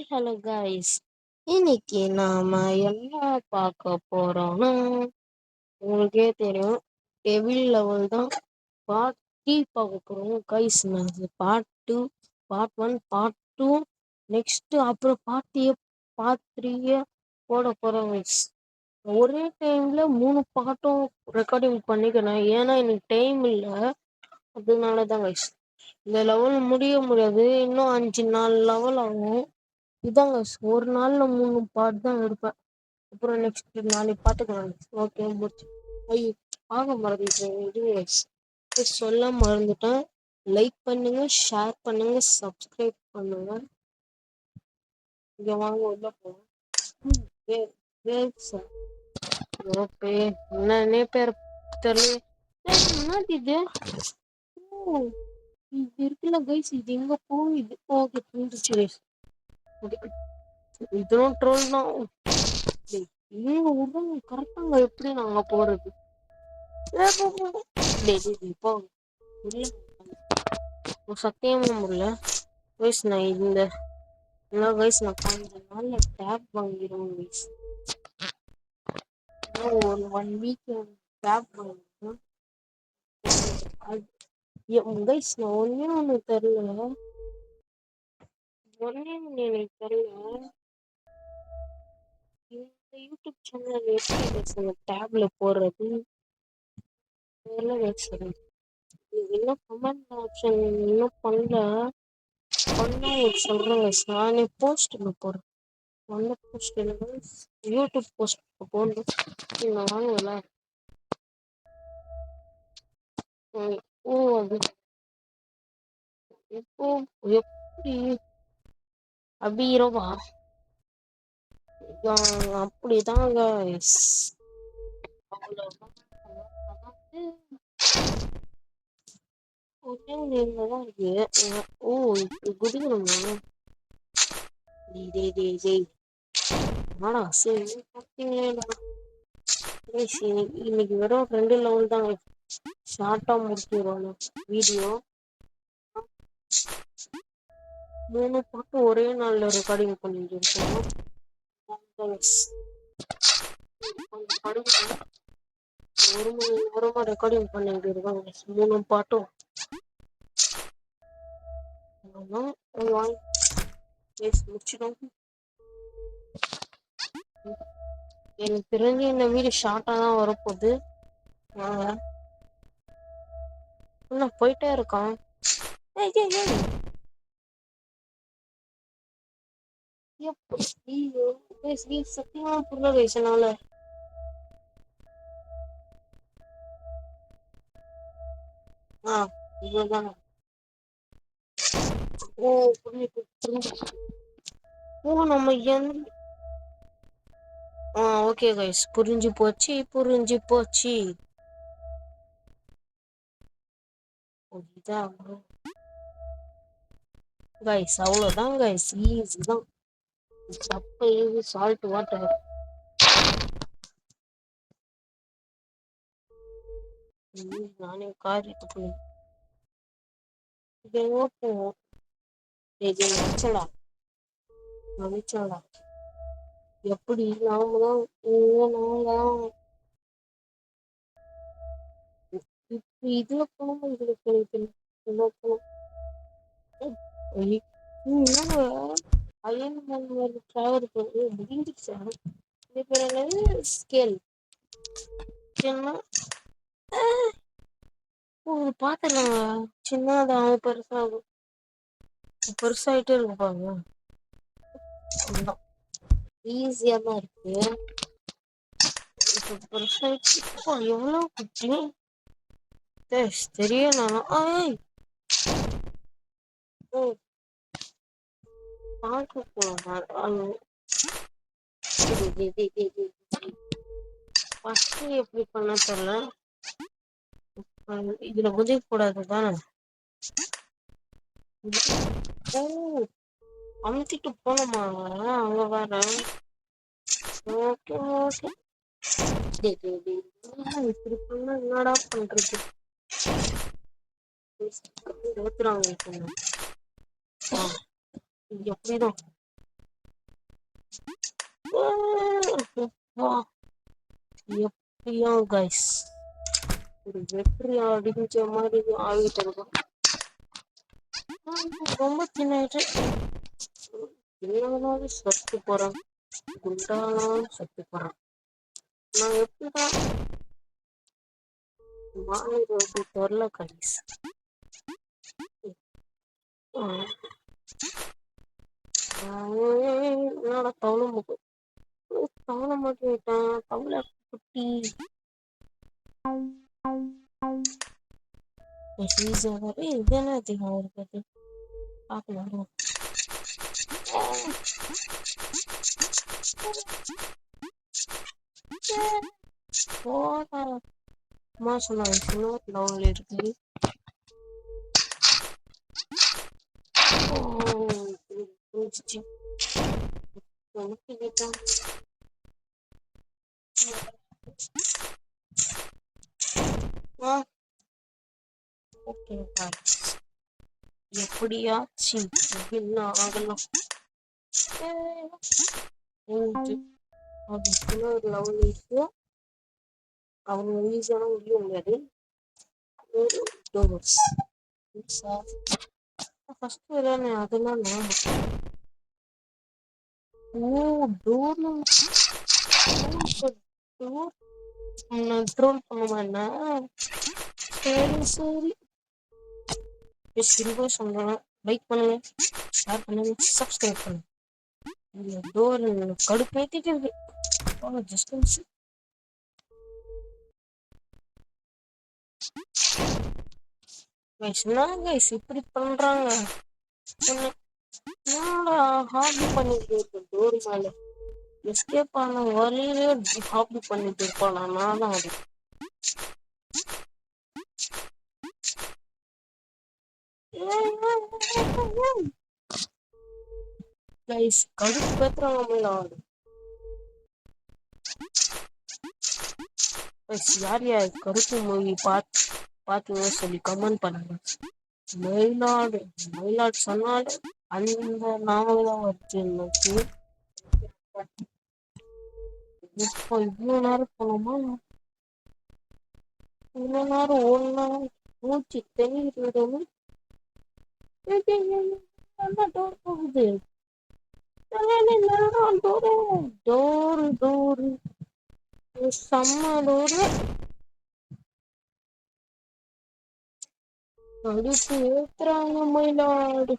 Hello guys. இன்னைக்கு நாம என்ன பார்க்க போறோம்னா, உங்களுக்கே தெரியும், டெவில் லெவல் தான் பார்ட் 3 பார்க்க போறோம் கைஸ். நான் பார்ட் 1 பார்ட் 2 நெக்ஸ்ட் அப்புறம் பார்ட் 3 போட போறோம் கைஸ். ஒரே டைம்ல 3 பாட்டும் ரெக்கார்டிங் பண்ணிக்கிறேன், ஏன்னா எனக்கு டைம் இல்லை. அதனாலதான் கைஸ். இந்த லெவல் முடியாது, இன்னும் 5-4 லெவல் ஆகும். இதாங்க ஒரு நாள்ல 3 பாட்டு தான் எடுப்பேன். அப்புறம் நெக்ஸ்ட் நாளைக்கு பார்த்துக்கலாம். ஓகே, முடிச்சு. ஐயோ, ஆக மறந்துட்டேன். இது சொல்ல மறந்துட்டேன். லைக் பண்ணுங்க, ஷேர் பண்ணுங்க, சப்ஸ்கிரைப் பண்ணுங்க. இங்க வாங்க, உள்ள போவோம். ஓகே, என்னன்னே பேர் தெரியல. என்னது இது? இது இருக்குல்ல கைஸ், இது எங்க போகுது? ஓகே, புரிஞ்சிச்சு. இதுவும் ட்ரோல் தான். நீங்க விடுங்க, கரெக்டாங்க. எப்படி நாங்க போறது? இப்போ சத்தியமா முடியல கைஸ். நான் இந்த கைஸ், நான் 15 நாள்ல டேப் வாங்கிடுவேன் கைஸ். ஒரு 1 வீக் டேப் வாங்கிடுவேன் கைஸ். நான் ஒண்ணு தெரியல, எனக்கு தெரியல. இந்த யூடியூப் சேனல் எப்படி கைஸ் டேப்ல போடுறது? இன்னும் கமெண்ட் ஆப்ஷன் இன்னும் பண்ணா சொல்றேன் கைஸ். நானே போஸ்ட்ல போடுறேன். போஸ்ட் யூடியூப் போஸ்ட் போடணும். நீங்க வாங்கல. ஓ, அது இப்போ எப்படி அபிரவா அப்படிதான் கைஸ். ஓ, குதிக்கணுமா? சரி, இன்னைக்கு வெறும் 2 லெவல் தான் ஷார்ட்டா முடிச்சிடுவோம் வீடியோ. 3 பாட்டு ஒரே நாள்ல ரெக்கார்டிங் பண்ணிட்டு இருக்கோம். ஒரு மணி நேரமா ரெக்கார்டிங் பண்ணிட்டு இருக்கோம் 3 பாட்டும். முடிச்சிடும். எனக்கு தெரிஞ்சு இந்த வீடியோ ஷார்ட்டா தான் வரப்போகுது. போயிட்டே இருக்கான். சத்தியமா புரியல வயசுனால. இதுதான். ஓ, நம்ம ஓகே கைஸ், புரிஞ்சு போச்சு. கைஸ் அவ்வளவுதான் கைஸ், ஈஸி தான். சப்பை சால்ட் வாட்டர். நானே காரியத்துக்கு போவோம். எப்படி நாமதான் இதுல போனோம். இதுல போனோம். ஸ்கேல் பாத்துருக்காங்க. சின்னதாகும், பெருசாயிட்டே இருக்கு பாருங்க. ஈஸியா தான் இருக்கு. பெருசாயிடுச்சு. எவ்வளவு குட்டி தெரியல. எப்படி பண்ண தெரியல. இதுல குதிக்க கூடாது தானே? அமுத்திட்டு போனோமா அங்க வேற? Okay okay. இப்படி பண்ணா என்னடா பண்றது? எப்படிதான் எப்படியோ கைஸ் ஒரு வெற்றி அடிஞ்ச மாதிரி ஆகிட்டு இருக்கும். ரொம்ப சின்ன சத்து போறேன், குண்டானாலும் சத்து போறேன். நான் எப்படிதான் மாநில தெரியல கைஸ். என்னோட தவளை மட்டும் விட்டான். தவளை குட்டி இது என்ன அதிகம் இருக்குது பார்க்கலாம். அம்மா சொன்னாங்க லவ்ல இருக்குது. எப்படியாச்சு என்ன ஆகலாம். ஒரு லெவல் இருக்கு. அவங்க ஈஸியான முடிய முடியாது. ஃபர்ஸ்ட் அதெல்லாம் ட்ரோல் பண்ணுவேன்னா சரி சரி சிறுவா சொல்றேன். லைக் பண்ணுங்க, ஷேர் பண்ணுங்க, சப்ஸ்கிரைப் பண்ணுங்க. டோர் கடுப்பேத்திட்டு இருக்கு. ஜஸ்ட் கைஸ் இப்படி பண்றாங்க. ஹாபி பண்ணிட்டு இருக்கு டோர் மேல எஸ்கேப் ஆன வழியிலே ஹாபி பண்ணிட்டு இருப்பானா. நானும் அது கைஸ் கடுப்பேத்துறாங்க. யார் யார் கருப்பு மூவி பார்த்து சொல்லி கமெண்ட் பண்ணுங்க. மயிலாடு சொன்னாடு அந்த நாவல் தான் வச்சு இப்போ இவ்வளவு நேரம் போனோமா? இவ்வளவு நேரம் ஒன்னா மூச்சு தெளிவிட்டு டோர் போகுது. டோரு செம்ம டோரு. கடுப்பு ஏத்துறாங்க மயிலாடு.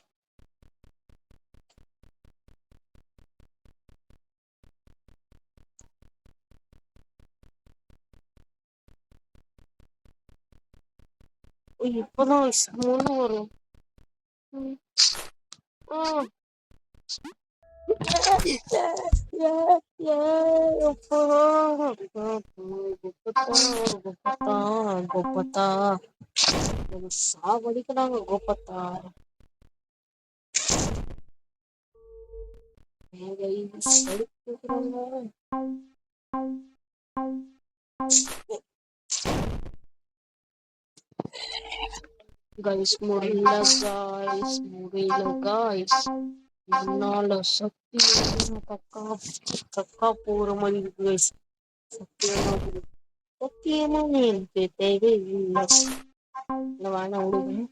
இப்பதான் மூணு வரும். சாவடிக்கிறாங்க கோபத்தா. கைஸ் முடியல கைஸ். என்னால கக்கா போற மாதிரி இருக்கு கைஸ். சத்தியமா எனக்கு தேவையில்லை. வேணா விடுவேன்.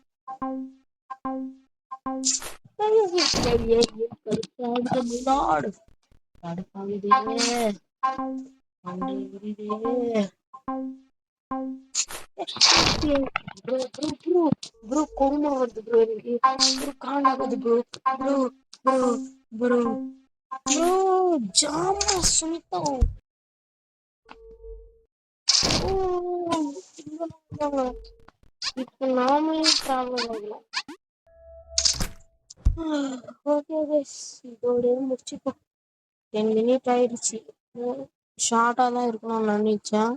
ப்ரோ கோமா வருது ப்ரோ. எனக்கு காணாது ப்ரோ. ப்ரோ ஜாமா சுனிதா. இப்போ நாமே டிராவல் ஆகலாம். ஓகே கைஸ் இதோட முடிச்சுப்போம். 10 minutes ஆயிடுச்சு. ஷார்ட்டாக தான் இருக்கணும்னு நினைச்சேன்,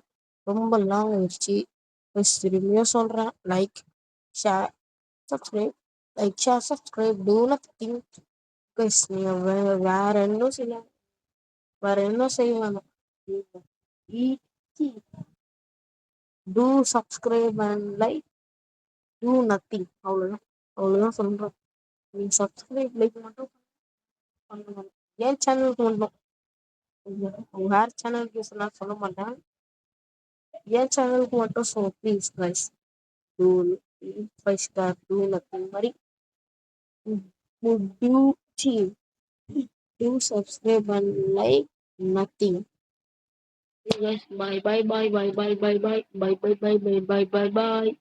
ரொம்ப லாங் ஆயிடுச்சு. திரும்பியும் சொல்கிறேன், like share subscribe. Like share subscribe two nothing guys. நீங்கள் வேற என்ன செய்ய வேணாம். Two subscribe and like two nothing. அவ்வளோதான் சொல்கிறேன். நீங்கள் சப்ஸ்கிரைப் லைக் மட்டும் பண்ணணும். என் சேனலுக்கு மட்டும். வேற சேனலுக்கு நான் சொல்ல மாட்டேன். என் சேனலுக்கு மட்டும் so please guys do 5 star to nothing மாதிரி do do subscribe and like nothing. Yes, bye bye bye bye bye bye bye bye bye bye bye bye bye bye.